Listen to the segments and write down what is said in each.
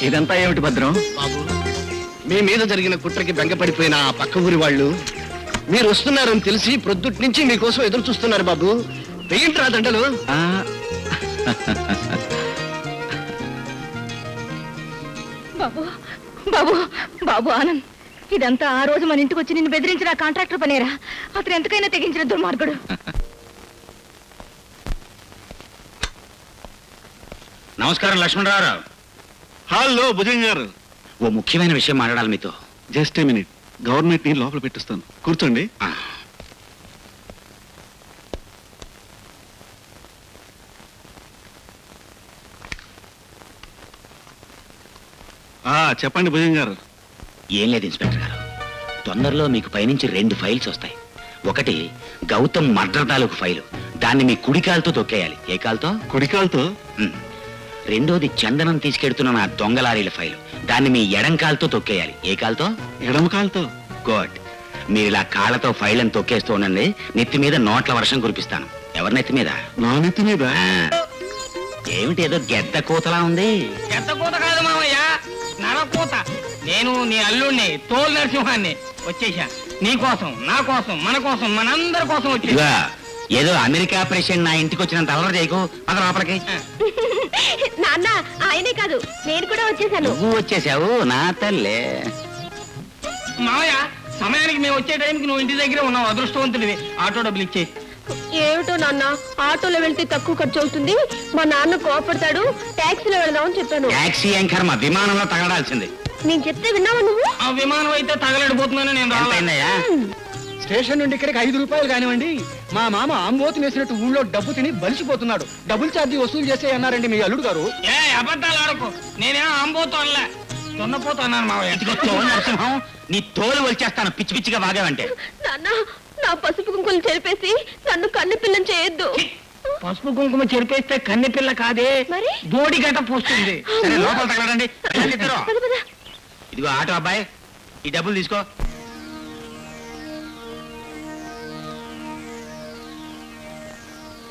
ఇదంతా ఏమిటి భద్రం? బాబు, మీ మీద జరిగిన కుట్రకి బెంగపడిపోయిన ఆ పక్క ఊరి వాళ్ళు మీరు వస్తున్నారని తెలిసి ప్రొద్దుటి నుంచి మీకోసం ఎదురు చూస్తున్నారు బాబు. వెయ్యంట్రా దండలు. బాబు బాబు బాబు ఆనంద్, ఇదంతా ఆ రోజు మన ఇంటికి వచ్చి నిన్ను బెదిరించిన కాంట్రాక్టర్ పనేరా? అతను ఎంతకైనా తెగించిన దుర్మార్గుడు. నమస్కారం లక్ష్మణరావు. హలో భుజంగ గారు, ఓ ముఖ్యమైన విషయం మాట్లాడాలి మీతో. జస్ట్ ఏ మినిట్, గవర్నమెంట్ ని లోపల పెట్టిస్తాను, కూర్చోండి. చెప్పండి భుజంగ గారు. ఏం లేదు ఇన్స్పెక్టర్ గారు, తొందరలో మీకు పైనుంచి 2 ఫైల్స్ వస్తాయి. ఒకటి గౌతమ్ మర్డర్ తాలూకు ఫైలు, దాన్ని మీ కుడికాలతో తొక్కేయాలి. ఏ కాలుతో? కుడికాలతో. రెండోది చందనం తీసుకెడుతున్న నా దొంగ లారీల ఫైలు, దాన్ని మీ ఎడం కాలుతో తొక్కేయాలి. ఏ కాలుతో? ఎడమ కాలుతో. గుడ్. మీరు ఇలా కాళ్ళతో ఫైల్ అని తొక్కేస్తూ ఉండండి, నెత్తి మీద నోట్ల వర్షం కురిపిస్తాను. ఎవరి నెత్తి మీద? నా నెత్తి మీద. ఏమిటి ఏదో గెద్ద కూతలా ఉంది? గెద్ద కూత కాదు మామయ్య, నరకూత. నేను నీ అల్లుడిని, తోలు నరసింహాన్ని. వచ్చేసా నీకోసం, నా కోసం, మన కోసం, మనందరి కోసం వచ్చేసా. ఏదో అమెరికా ప్రెసిడెంట్ నా ఇంటికి వచ్చినంత అలవాటు చేయకు. పద లోపలికి. నాన్న, ఆయనే కాదు, నేను కూడా వచ్చేసాను. నువ్వు వచ్చేసావు నా తల్లే. మామయ్య, సమయానికి మేము వచ్చే టైంకి నువ్వు ఇంటి దగ్గరే ఉన్నావు, అదృష్టవంతుడివి. ఆటో డబ్బులు ఇచ్చే. ఏమిటో నాన్న, ఆటోలో వెళ్తే తక్కువ ఖర్చు అవుతుంది, మా నాన్న కోపడతాడు, టాక్సీలో వెళదామని చెప్పాను. టాక్సీ ఏం కర్మ, విమానంలో తగలడాల్సింది. నేను చెప్తే విన్నావా నువ్వు? ఆ విమానం అయితే తగలడిపోతుందని నేను రాలేదయ్యా. స్టేషన్ నుండి ఇక్కడికి 5 రూపాయలు కానివ్వండి. మా మామ ఆంబోతు వేసినట్టు ఊళ్ళో డబ్బు తిని బలిసిపోతున్నాడు. డబ్బులు ఛార్జీ వసూలు చేసే అన్నారండి మీ అల్లుడు గారు. ఏ అబద్ధాలు ఆడకు, నేనేం ఆంబోతు అనలే, దున్నపోతు అన్నాను మామయ్య. తోలు నరసింహం, నీ తోలు వచ్చేస్తాను పిచ్చి పిచ్చిగా వాగావంటే. నాన్న, నా పసుపు కుంకులు చెరిపేసి నన్ను కన్ను పిల్లని చేయొద్దు. పసుపు కుంకుమ చెరిపేస్తే కన్నె పిల్ల కాదే, మరి బోడి గట పోస్తుంది. సరే లోపల తగలడండి. ఇదిగో ఆటో అబ్బాయి, ఈ డబ్బులు తీసుకో.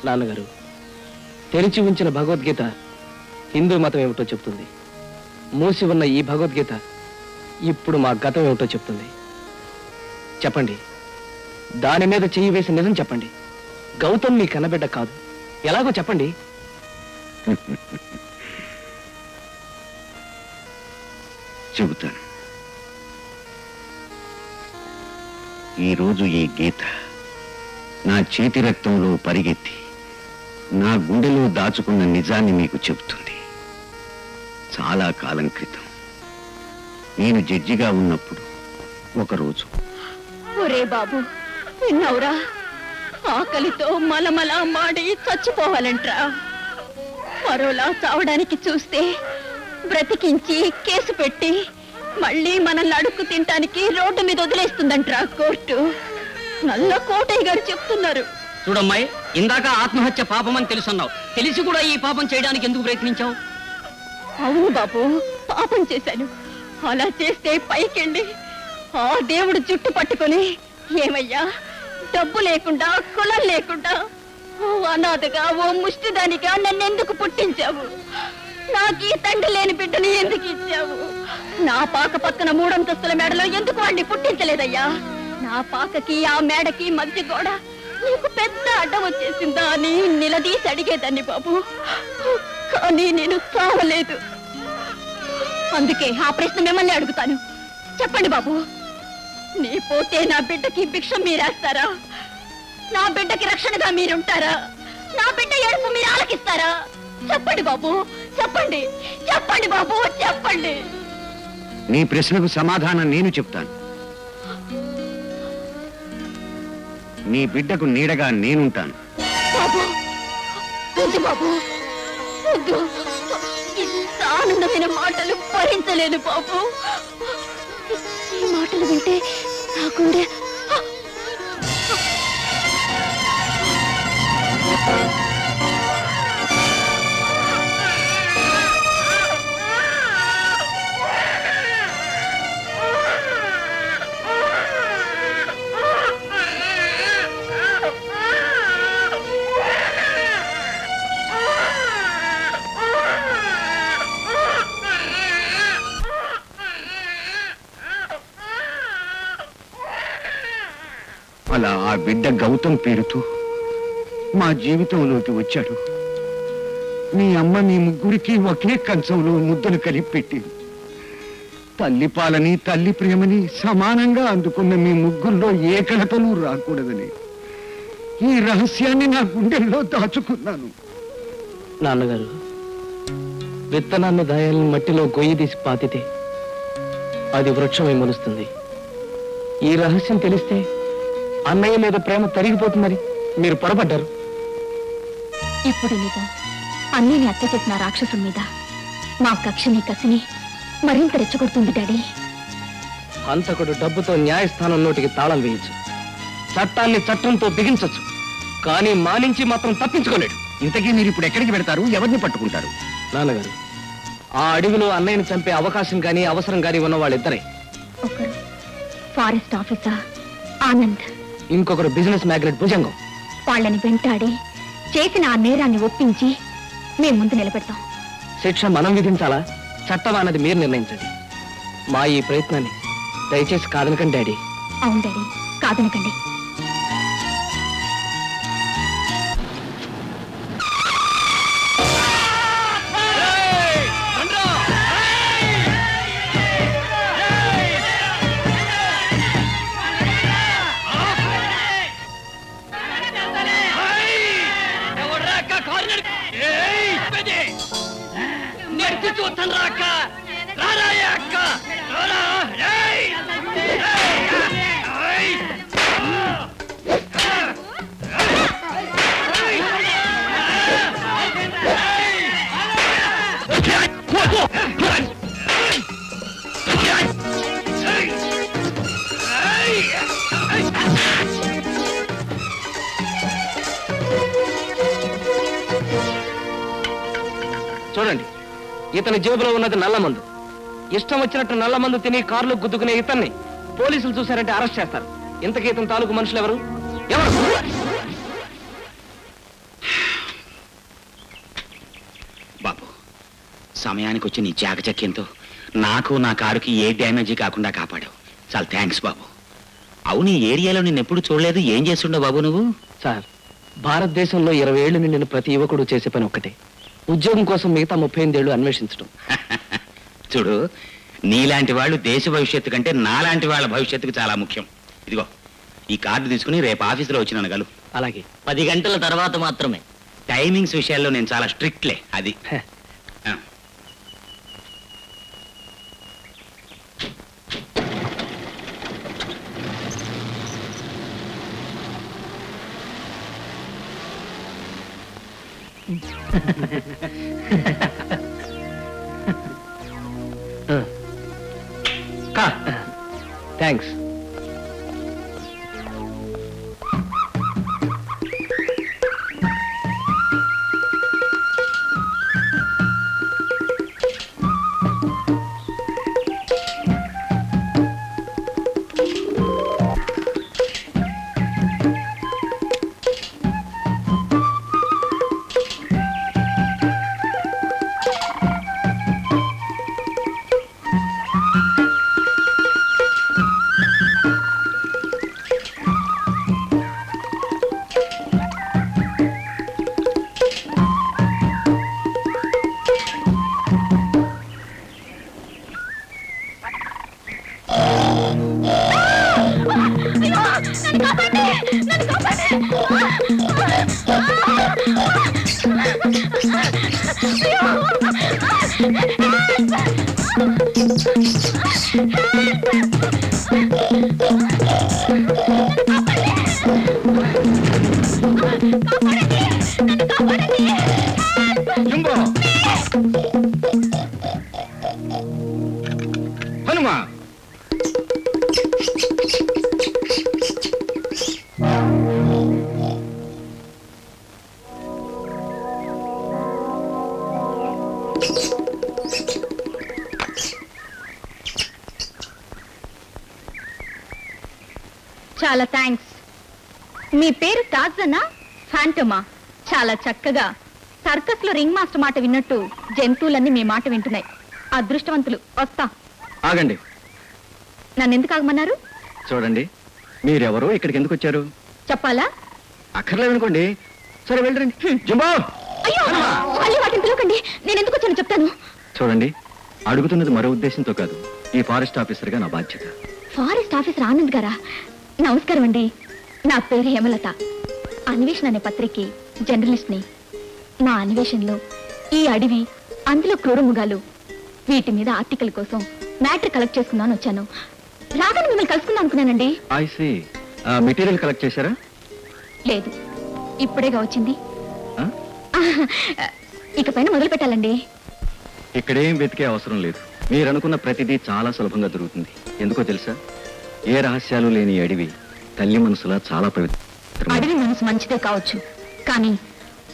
నాన్నగారు, తెరిచి ఉంచిన భగవద్గీత హిందూ మతం ఏమిటో చెప్తుంది. మూసి ఉన్న ఈ భగవద్గీత ఇప్పుడు మా గతం ఏమిటో చెప్తుంది. చెప్పండి, దాని మీద చెయ్యి వేసి నిజం చెప్పండి. గౌతమ్ మీ కన్నబిడ్డ కాదు, ఎలాగో చెప్పండి. చెబుతాను. ఈరోజు ఈ గీత నా చేతి రక్తంలో పరిగెత్తి నా గుండెలో దాచుకున్న నిజాన్ని మీకు చెబుతుంది. చాలా కాలం క్రితం నేను జడ్జిగా ఉన్నప్పుడు ఒకరోజు. ఒరే బాబు, విన్నావురా? ఆకలితో మలమల మాడి చచ్చిపోవాలంట్రా. మరోలా చావడానికి చూస్తే బ్రతికించి కేసు పెట్టి మళ్ళీ మనల్ని అడుక్కు తినటానికి రోడ్డు మీద వదిలేస్తుందంట్రా కోర్టు. నల్ల కోటయ్య గారు చెప్తున్నారు. చూడమ్మాయి, ఇందాక ఆత్మహత్య పాపం అని తెలుసున్నావు, తెలిసి కూడా ఈ పాపం చేయడానికి ఎందుకు ప్రయత్నించావు? అవును బాబు, పాపం చేశాను. అలా చేస్తే పైకెళ్ళి ఆ దేవుడు జుట్టు పట్టుకొని, ఏమయ్యా, డబ్బు లేకుండా కులం లేకుండా ఓ అనాథగా, ఓ ముష్టిదానిగా నన్నెందుకు పుట్టించావు? నాకీ తండ్రి లేని బిడ్డని ఎందుకు ఇచ్చావు? నా పాక పక్కన 3 అంతస్తుల మేడలో ఎందుకు వాడిని పుట్టించలేదయ్యా? నా పాకకి ఆ మేడకి మధ్య గోడ నీకు పెద్ద అడ్డం వచ్చేసిందా అని నిలదీసి అడిగేదాన్ని బాబు. కానీ నేను చావలేదు. అందుకే ఆ ప్రశ్న మిమ్మల్ని అడుగుతాను. చెప్పండి బాబు, నీ పోతే నా బిడ్డకి భిక్ష మీరేస్తారా? నా బిడ్డకి రక్షణగా మీరుంటారా? నా బిడ్డ ఏడుపు మీరు ఆలకిస్తారా? చెప్పండి బాబు, చెప్పండి, చెప్పండి బాబు, చెప్పండి. నీ ప్రశ్నకు సమాధానం నేను చెప్తాను. నీ బిడ్డకు నీడగా నేనుంటాను. బాబు వద్దు బాబు, వద్దు. ఇంత ఆనందమైన మాటలు భరించలేను బాబు. ఈ మాటలు వింటే నాకుండే అలా ఆ బిడ్డ గౌతమ్ పేరుతో మా జీవితంలోకి వచ్చాడు. మీ అమ్మ మీ ముగ్గురికి ఒకే కంచంలో ముద్దలు కలిపి పెట్టింది. తల్లి పాలని తల్లి ప్రేమని సమానంగా అందుకున్న మీ ముగ్గుల్లో ఏ కలతలు రాకూడదని ఈ రహస్యాన్ని నా గుండెల్లో దాచుకున్నాను. నాన్నగారు, విత్తనాన్ని దాయాలను మట్టిలో గొయ్యి తీసి పాతితే అది వృక్షమై మొలుస్తుంది. ఈ రహస్యం తెలిస్తే అన్నయ్య మీద ప్రేమ తరిగిపోతుందని మీరు పొరపడ్డారు. ఇప్పుడు నిజం అన్నీని హత్య చేసిన రాక్షసుల మీద మా కక్షని కసిని మరింత రెచ్చగొడుతుంది డాడీ. హంతకుడు డబ్బుతో న్యాయస్థానం నోటికి తాళం వేయచ్చు, చట్టాన్ని చట్టంతో బిగించచ్చు, కానీ మానించి మాత్రం తప్పించుకోలేడు. ఇంతకీ మీరు ఇప్పుడు ఎక్కడికి పెడతారు? ఎవరిని పట్టుకుంటారు? నాన్నగారు, ఆ అడవిలో అన్నయ్యని చంపే అవకాశం కానీ అవసరం కానీ ఉన్న వాళ్ళిద్దరే. ఒకరు ఫారెస్ట్ ఆఫీసర్ ఆనంద్, ఇంకొకరు బిజినెస్ మ్యాగ్నెట్ భుజంగం. వాళ్ళని వెంటాడి చేసిన ఆ నేరాన్ని ఒప్పించి మేము ముందు నిలబెడతాం. శిక్ష మనం విధించాలా, చట్టం అన్నది మీరు నిర్ణయించండి. మా ఈ ప్రయత్నాన్ని దయచేసి కాదనకండి డాడీ. అవును డాడీ, కాదనకండి. చూడండి, ఇతని జేబులో ఉన్నది నల్ల మందు. ఇష్టం వచ్చినట్టు నల్ల మందు తిని కారులో గుద్దుకునే ఇతన్ని పోలీసులు చూశారంటే అరెస్ట్ చేస్తారు. ఇంతకీ ఇతని తాలూకు మనుషులు ఎవరు? బాబు, సమయానికి వచ్చి నీ చాకచక్యంతో నాకు నా కారుకి ఏ డ్యామేజీ కాకుండా కాపాడావు. చాలా థ్యాంక్స్ బాబు. అవును, ఈ ఏరియాలో నేను ఎప్పుడు చూడలేదు. ఏం చేస్తుండవు బాబు నువ్వు? సార్, భారతదేశంలో 20 ఏళ్లు నిండిన ప్రతి యువకుడు చేసే పని ఒక్కటే, ఉద్యోగం కోసం మిగతా 38 ఏళ్లు అన్వేషించడం. చూడు, నీలాంటి వాళ్ళు దేశ భవిష్యత్తు కంటే నాలాంటి వాళ్ళ భవిష్యత్తుకు చాలా ముఖ్యం. ఇదిగో ఈ కార్డు తీసుకుని రేపు ఆఫీసులో వచ్చి నన్ను అలాగే. 10 గంటల తర్వాత మాత్రమే. టైమింగ్స్ విషయాల్లో నేను చాలా స్ట్రిక్ట్లే. అది ఆ. థ్యాంక్స్. హనుమా, చాలా థ్యాంక్స్. మీ పేరు టార్జనా ఫ్యాంటమా? చాలా చక్కగా సర్కస్ లో రింగ్ మాస్టర్ మాట విన్నట్టు జంతువులన్నీ మీ మాట వింటున్నాయి. అదృష్టవంతులు. వస్తా. ఆగండి. నన్ను ఎందుకు ఆగమన్నారు? చూడండి, మీరెవరో ఇక్కడికి ఎందుకు వచ్చారు? చెప్పాలా? అక్కర్లేదనుకోండి. సరే వెళ్ళండి. జంబో అయ్యో మళ్ళీ వాటిని పిలవకండి. నేను ఎందుకు వచ్చాను చెప్తాను. చూడండి, అడుగుతున్నది మరో ఉద్దేశంతో కాదు. ఈ ఫారెస్ట్ ఆఫీసర్గా నా బాధ్యత. ఫారెస్ట్ ఆఫీసర్ ఆనంద్ గారా? నమస్కారం అండి. నా పేరు హేమలత. అన్వేషణ అనే పత్రికకి జర్నలిస్ట్ని. మా అన్వేషణలో ఈ అడవి, అందులో క్రూరముగాలు, వీటి మీద ఆర్టికల్ కోసం మ్యాటర్ కలెక్ట్ చేసుకుందామని వచ్చాను. రాగానే మిమ్మల్ని కలుసుకుందాం అనుకున్నానండి. I see. మెటీరియల్ కలెక్ట్ చేశారా? లేదు, ఇప్పుడేగా వచ్చింది. ఆ? ఇకపైన మొదలు పెట్టాలండి. ఇక్కడేం వెతికే అవసరం లేదు. మీరు అనుకున్న ప్రతిదీ చాలా సులభంగా దొరుకుతుంది. ఎందుకో తెలుసా? ఏ రహస్యాలు లేని అడవి తల్లి మనసులా చాలా పవిత్రం. అడవి మనసు మంచిదే కావచ్చు, కానీ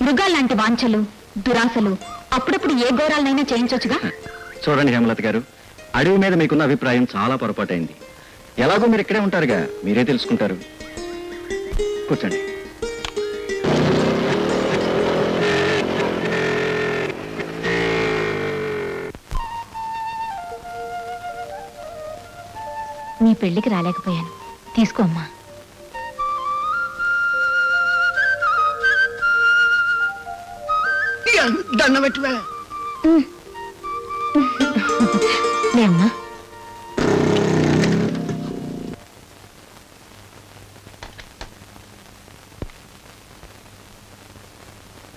మృగాల్లాంటి వాంఛలు, దురాశలు అప్పుడప్పుడు ఏ ఘోరాలనైనా చేయించవచ్చుగా. చూడండి హేమలత గారు, అడవి మీద మీకున్న అభిప్రాయం చాలా పొరపాటైంది. ఎలాగో మీరు ఇక్కడే ఉంటారుగా, మీరే తెలుసుకుంటారు. కూర్చోండి. నీ పెళ్లికి రాలేకపోయాను, తీసుకో అమ్మా. దండ పెట్టువే. అమ్మా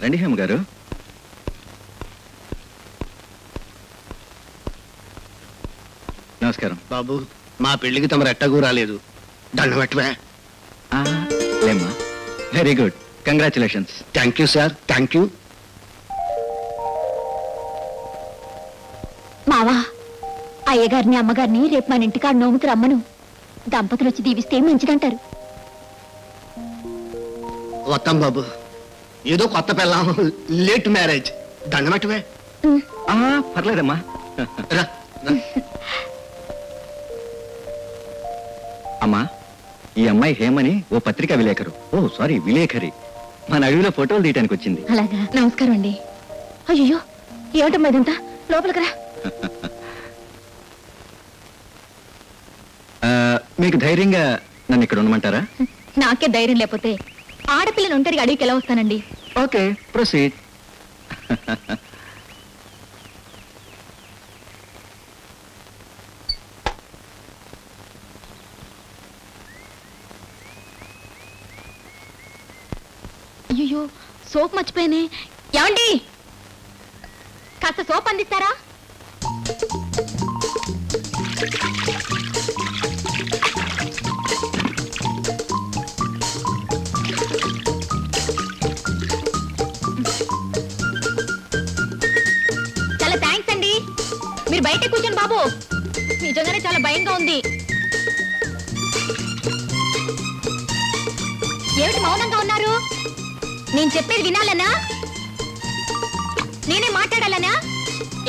రండి హేమ గారు. నమస్కారం బాబు, మా పెళ్లికి తమరు ఎట్టగూ రాలేదు. దండ పెట్టువే. లేమ్మా. Very good, congratulations. Thank you sir, thank you. మావా, అయ్యగారిని అమ్మగారిని రేపు మన ఇంటికాడ నోముతు రమ్మను. దంపతులు వచ్చి దీవిస్తే మంచిదంటారు. వస్తాం బాబు. ఏదో కొత్త పెళ్ళాం, లేట్ మ్యారేజ్. దండ పెట్టువే. పర్లేదమ్మా. రా. అమ్మా, ఈ అమ్మాయి హేమని ఓ పత్రికా విలేకరు. విలేకరి. మన అడవిలో ఫోటోలు తీయటానికి వచ్చింది. అలాగా, నమస్కారం అండి. అయ్యో, ఏమిటమ్మా ఇదంతా? లోపలికి రా. మీకు ధైర్యంగా నన్ను ఇక్కడ ఉండమంటారా? నాకే ధైర్యం లేకపోతే ఆడపిల్లని ఒంటరిగా అడవికి ఎలా వస్తానండి? Okay, proceed. అయ్యో, సోప్ మర్చిపోయానే. ఏమండి, కాస్త సోప్ అందిస్తారా? చాలా థ్యాంక్స్ అండి. మీరు బయట కూర్చోండి బాబు, నిజంగానే చాలా భయంగా ఉంది. ఏమిటి మౌనంగా ఉన్నారు? నేను చెప్పేది వినాలనా? నేనే మాట్లాడాలనా?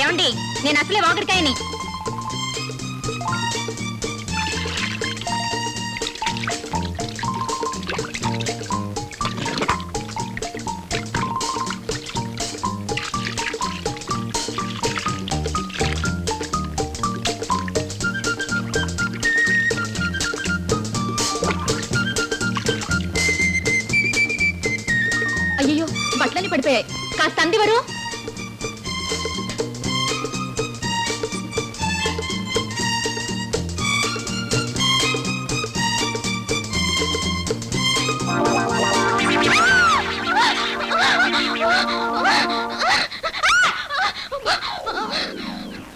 ఏమండి, నేను అసలే వాగుడికాయని. అయ్యో, బట్టలన్నీ పడిపోయాయి. కాస్త అందివరు.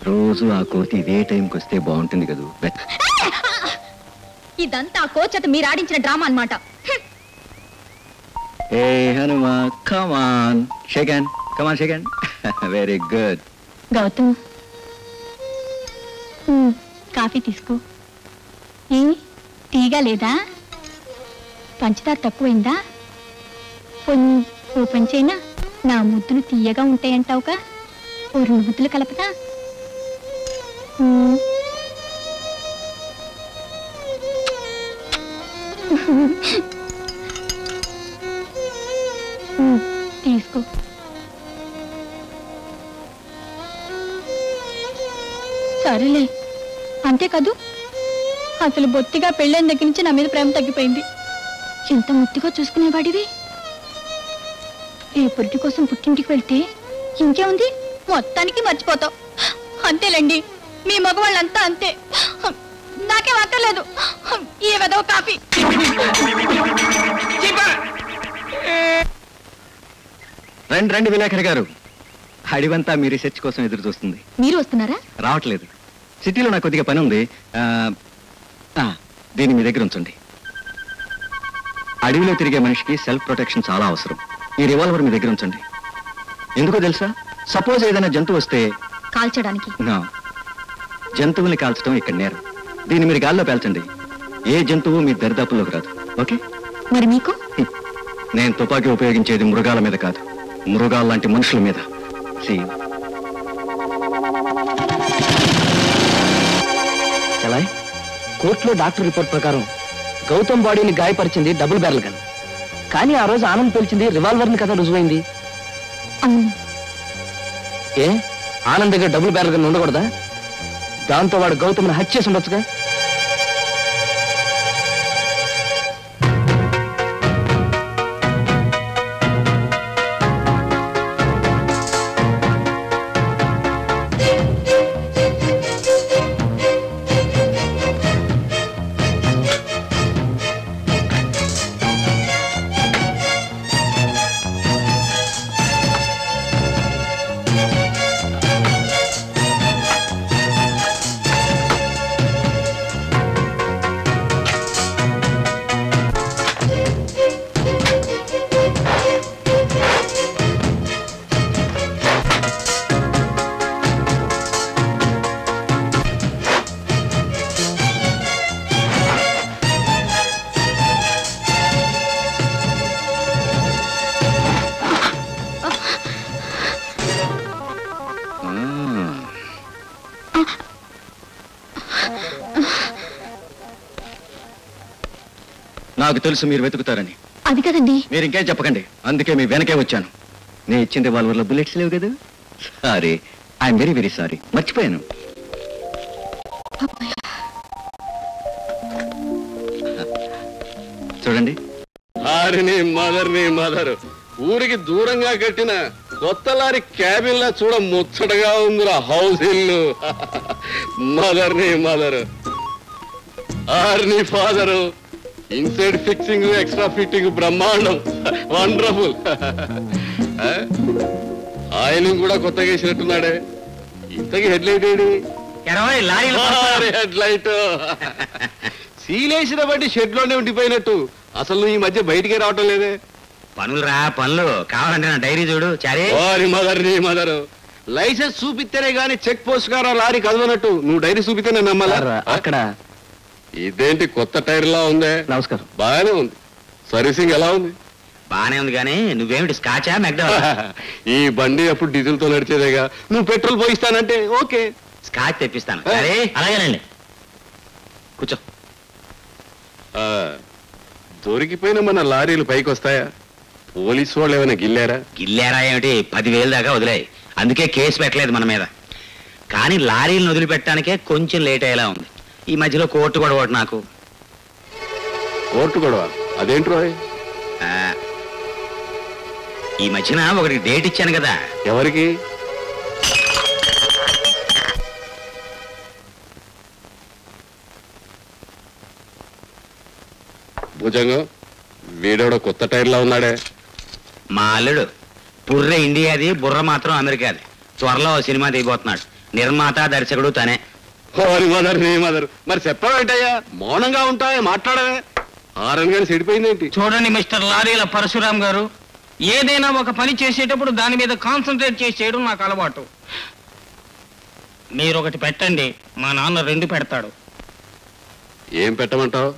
రోజు ఆ కోతి ఇదే టైంకి వస్తే బాగుంటుంది కదూ. ఇదంతా ఆ కోచ్ అత మీరు ఆడించిన డ్రామా అన్నమాట. ఏ Hanuma, come on shake hand, come on shake hand. Very good. Gautam, coffee తీసుకో. ఏ తీగా లేదా? పంచదార తక్కువైందా? ఓ పంచైనా నా ముద్దులు తీయగా ఉంటాయంటావుగా. ఓ 2 ముద్దులు కలపదా? తీసుకో. సరేలే, అంతే కదూ. అసలు బొత్తిగా పెళ్ళైన దగ్గర నుంచి నా మీద ప్రేమ తగ్గిపోయింది. ఎంత ముద్దుగా చూసుకునేవాడివి. ఏ పురిటి కోసం పుట్టింటికి వెళ్తే ఇంకేముంది, మొత్తానికి మర్చిపోతావు. అంతేలేండి, మీ మగవాళ్ళంతా అంతే. నాకేం అక్కర్లేదు ఈ వెదవ కాఫీ. రండి రండి విలేకరి గారు, అడివంతా మీ రీసెర్చ్ కోసం ఎదురు చూస్తుంది. మీరు వస్తున్నారా? రావట్లేదు, సిటీలో నాకు కొద్దిగా పని ఉంది. దీన్ని మీ దగ్గర ఉంచండి. అడవిలో తిరిగే మనిషికి సెల్ఫ్ ప్రొటెక్షన్ చాలా అవసరం. ఈ రివాల్వర్ మీ దగ్గర ఉంచండి. ఎందుకో తెలుసా? సపోజ్ ఏదైనా జంతువు వస్తే కాల్చడానికి. జంతువుల్ని కాల్చడం ఇక్కడ నేరం. దీన్ని మీరు గాల్లో పేల్చండి, ఏ జంతువు మీ దరిదాపుల్లోకి రాదు. ఓకే? మరి మీకు? నేను తుపాకీ ఉపయోగించేది మృగాల మీద కాదు, మృగాల లాంటి మనుషుల మీద. చలాయ్, కోర్టులో డాక్టర్ రిపోర్ట్ ప్రకారం గౌతమ్ బాడీని గాయపరిచింది డబుల్ బ్యారల్ గన్, కానీ ఆ రోజు ఆనంద్ పేల్చింది రివాల్వర్ని కదా రుజువైంది. ఏ ఆనంద్ దగ్గర డబుల్ బ్యారల్ గన్ ఉండకూడదా? దాంతో వాడు గౌతమ్ని హత్య చేసి ఉండొచ్చుగా. నాకు తెలుసు మీరు వెతుకుతారని. అది కదండి. మీరు ఇంకేం చెప్పకండి, అందుకే మీ వెనకే వచ్చాను. నేను ఇచ్చిన రివాల్వర్లో బుల్లెట్స్ లేవు కదా. Sorry, I'm very very sorry, మర్చిపోయాను. చూడండి. హారిని మదర్ ఊరికి దూరంగా కట్టిన కొత్త లారీ క్యాబిన్ లా చూడ ముచ్చటగా ఉందిరా హౌస్ ఇల్లు. మదర్ హారిని father inside fixing extra fitting బ్రహ్మాండం, వండర్ఫుల్. ఆయిలింగ్ కూడా కొత్తగా వేసినట్టున్నాడే. ఇంతకీ హెడ్ లైట్ ఏడి? హెడ్ లైట్ సీలేసిన బట్టి షెడ్ లోనే ఉండిపోయినట్టు. అసలు ఈ మధ్య బయటికే రావటం లేదే. పనులురా పనులు, కావాలంటే నా డైరీ చూడు. చారే మదర్ లైసెన్స్ చూపిస్తేనే గానీ చెక్ పోస్ట్ గారా లారీ కదవనట్టు నువ్వు డైరీ చూపిస్తేనే నమ్మాలా? అక్కడ ఇదేంటి కొత్త టైర్ లా ఉందే? నమస్కారం. బాగానే ఉంది. సర్వీసింగ్ ఎలా ఉంది? బానే ఉంది, కానీ నువ్వేమిటి స్కాచా మెక్డా? ఈ బండి అప్పుడు డీజిల్ తో నడిచేదేగా. నువ్వు పెట్రోల్ పోయిస్తానంటే ఓకే, స్కాచ్ తెప్పిస్తాను. సరే అలాగేనండి, కూర్చో. దొరికిపోయిన మన లారీలు పైకి వస్తాయా? పోలీసు వాళ్ళు ఏమైనా గిల్లారా ఏమిటి? 10,000 దాకా వదిలాయి, అందుకే కేసు పెట్టలేదు మన మీద. కానీ లారీలను వదిలిపెట్టడానికే కొంచెం లేట్ అయ్యేలా ఉంది. ఈ మధ్యలో కోర్టు గొడవ ఒకటి నాకు. కోర్టు గొడవ? అదేంట్రో? ఈ మధ్యన ఒకటి డేట్ ఇచ్చాను కదా. ఎవరికి? భుజంగం వీడోడ కొత్త టైర్లా ఉన్నాడే. మా అల్లుడు. బుర్ర ఇండియాది, బుర్ర మాత్రం అమెరికాది. త్వరలో సినిమా తీయబోతున్నాడు. నిర్మాత దర్శకుడు తనే. మదర్ మరి చెప్పవేంటయ్యా? మౌనంగా ఉంటాయా? మాట్లాడవే. ఆరన్ గాని చెడిపోయిందేంటి? చూడండి మిస్టర్ లారీల పరశురామ్ గారు, ఏదైనా ఒక పని చేసేటప్పుడు దాని మీద కాన్సన్ట్రేట్ చేసి చేయడం నాకు అలవాటు. మీరు ఒకటి పెట్టండి, మా నాన్న 2 పెడతాడు. ఏం పెట్టమంటావు?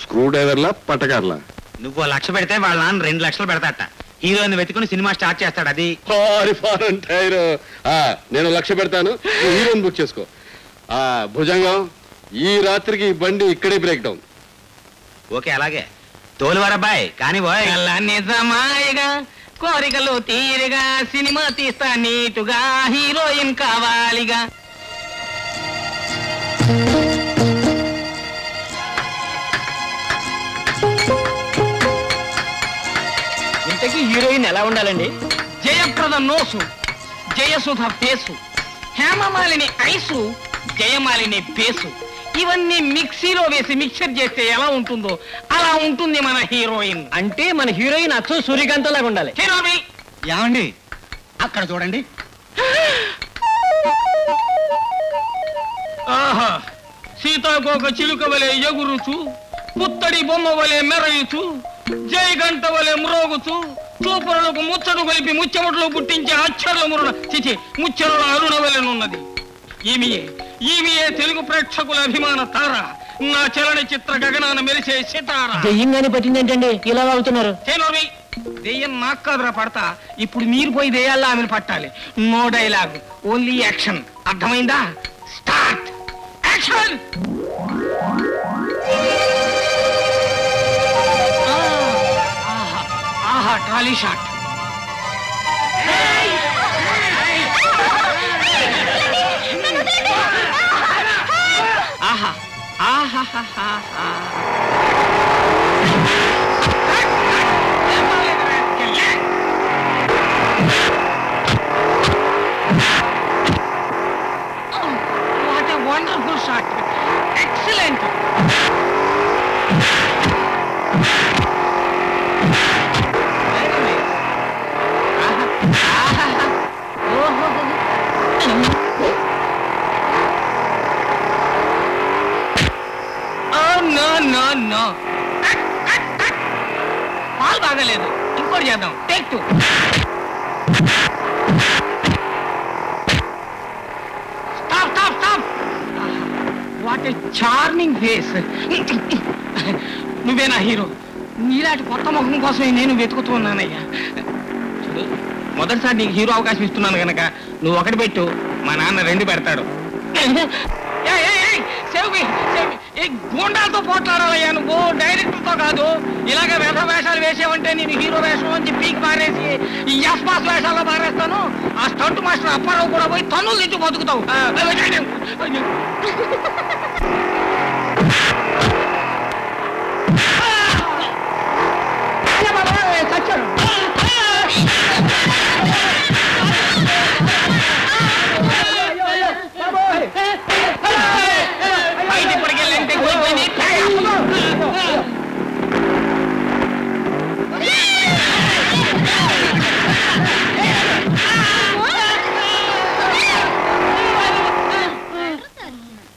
స్క్రూ డ్రైవర్లా పట్టకార్లా? నువ్వు 1,00,000 పెడితే వాళ్ళ నాన్న 2 లక్షలు పెడతాట. హీరోని వెతుకుని సినిమా స్టార్ట్ చేస్తాడు. అది ఫారెన్ టైర్. నేను 1,00,000 పెడతాను, హీరోని బుక్ చేసుకో. భుజంగం ఈ రాత్రికి ఈ బండి ఇక్కడే బ్రేక్ డౌన్. ఓకే అలాగే. తోలువారబ్బాయి కానీ నిజమాయిగా కోరికలు తీరుగా సినిమా తీస్తా నీటుగా, హీరోయిన్ కావాలిగా. మంచి హీరోయిన్ ఎలా ఉండాలండి? Jayaprada nose, Jayasudha face, Hemamalini eyes, Jayamalini base. ఇవన్నీ మిక్సీలో వేసి మిక్చర్ చేస్తే ఎలా ఉంటుందో అలా ఉంటుంది మన హీరోయిన్. అంటే మన హీరోయిన్ అచ్చం సూర్యకాంత్ లాగా ఉండాలి. ఏమండి అక్కడ చూడండి. ఆహా, సీతాకోక చిలుక వలె ఎగురుచు, పుత్తడి బొమ్మ వలె మెరయుచు, జై గంట వలె మ్రోగుచు, చూపరులకు ముచ్చడు కలిపి ముచ్చముట్లు పుట్టించే అక్షరుల మురుణ చిచి ముచ్చరుల అరుణ వలెనున్నది. ఈమెయే తెలుగు ప్రేక్షకుల అభిమాన తార, నా చలనచిత్ర గగనాన మెరిసే సితార. దెయ్యంగానే పట్టిందేంటండి ఇలా అవుతున్నారు? దెయ్యం నాకు కాదురా పడతా. ఇప్పుడు మీరు పోయి దెయ్యాల్లో ఆమెను పట్టాలి. No dialogue, only action. అర్థమైందా? Start action. ఆహా, ట్రాలీ షాట్. ఆహా ఆహా. What a wonderful shot. Excellent. No. పాలు బాగలేదు, ఇంకోటి చేద్దాం. Take 2. Stop. What a charming face. నువ్వే నా హీరో. నీలాంటి కొత్త ముఖం కోసమే నేను వెతుకుతూ ఉన్నానయ్యా. చూడు, మొదటిసారి నీకు హీరో అవకాశం ఇస్తున్నాను కనుక నువ్వు ఒకటి పెట్టు, మా నాన్న 2 పెడతాడు. గూండాలతో పోట్లాడాలయ్యా నువ్వు, డైరెక్టర్తో కాదు. ఇలాగ వేష వేషాలు వేసావంటే నేను హీరో వేషం అని పీకి మారేసి ఈ ఎస్పాస్ వేషాల్లో మారేస్తాను. ఆ స్టంట్ మాస్టర్ అప్పారావు కూడా పోయి తన్నులు తింటూ బతుకుతావు. చచ్చాడు.